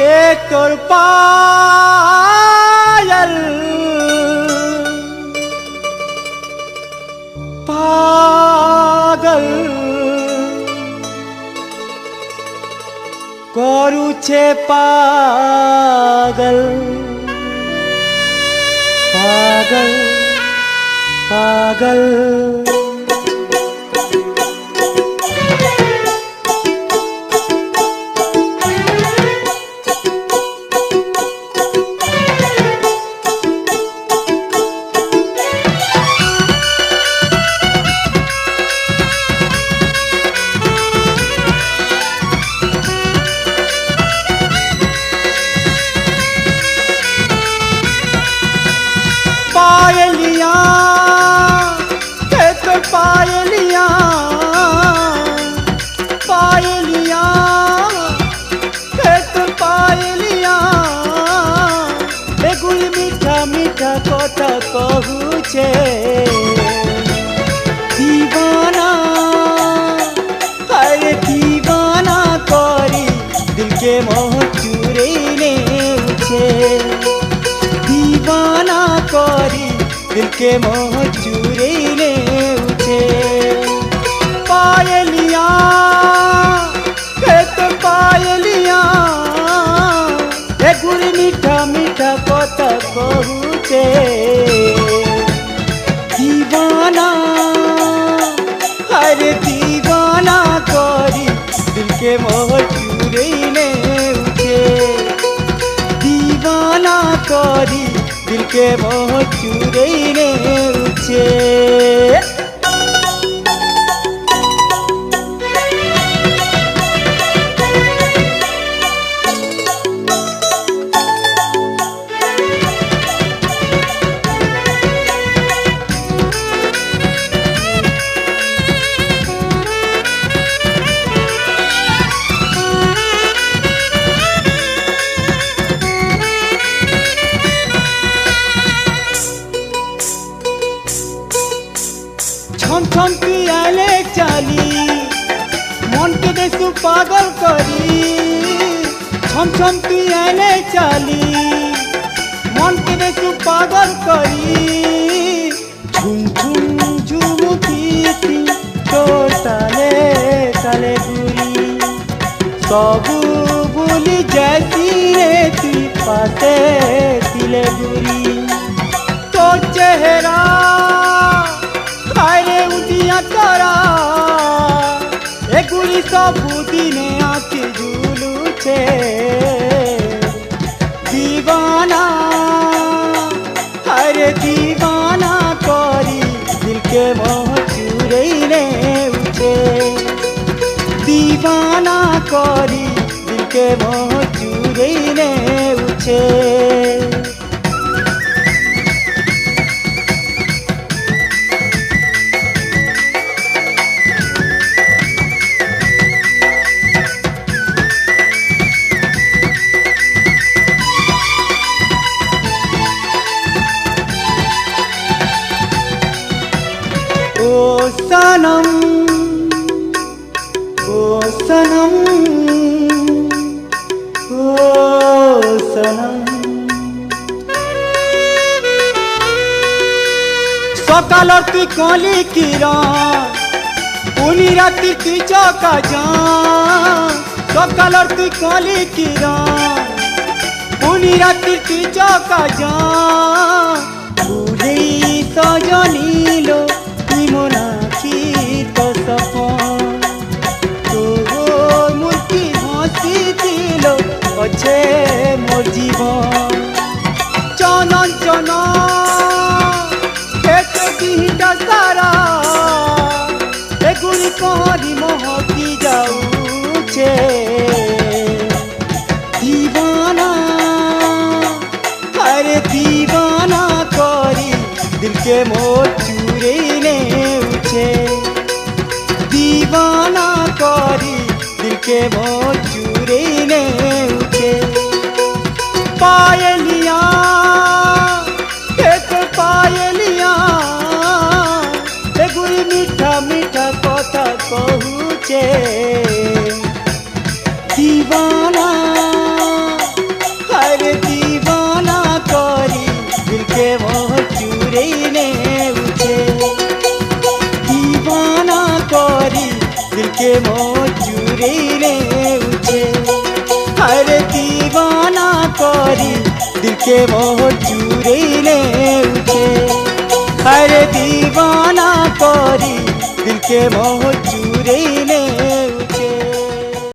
एक तोर पायल पागल करुछे पागल पागल पागल पायलियाँ तो पायलियाँ पायलियाँ तो पायलियाँ एगुल मीठा मीठा कथा कहूचे दीवाना अरे दीवाना करी दिल के मोह चुरे नेउछे दीवाना करी दिल के मोह चुरे नेउछे पायलियाँ तो पायलियाँ एगुल मीठा मीठा कथा कहूचे दीवाना अरे दीवाना करी दिल के मोह चुरे नेउछे दीवाना करी दिल के मोह चुरे नेउछे छम छम पियाले चाली मन के देसु पागल करी छम छम पियाले चाली मन के देसु पागल करी झुम झुम झुमुकी तोर ताले ताले गुरी सबू भूली जैसी रे तू पाते तिले गुरी तो चेहरा आरे उदिया तारा एगुली सबुदिने आँखि झुलुछे दीवाना अरे दीवाना करी दिल के मोह चुरे नेउछे दीवाना करी दिल के मोह चुरे नेउछे ओ सनम ओ सनम ओ सनम सकालर तुई कली किरण पुनी राति तुई चका जान सकालर तुई कली किरण पुनी राति तुई चका जान भूले सजनीलो मोनाखीर सपन तोर मूर्ति हसी दिल अच्छे मोर जीवन चनन चनन एक दिहटा सारा एगुली कहानी महकी जाऊचे दीवाना अरे दीवाना करी दिल के मोर चुरे नेउछे दीवाना करी दिल के मोह चुरे नेउछे पायलियाँ एक पायलियाँ एगुली मीठा मीठा कथा कहूचे दीवाना के वो चूरे उठे, हर दीवाना कोरी दिल के वो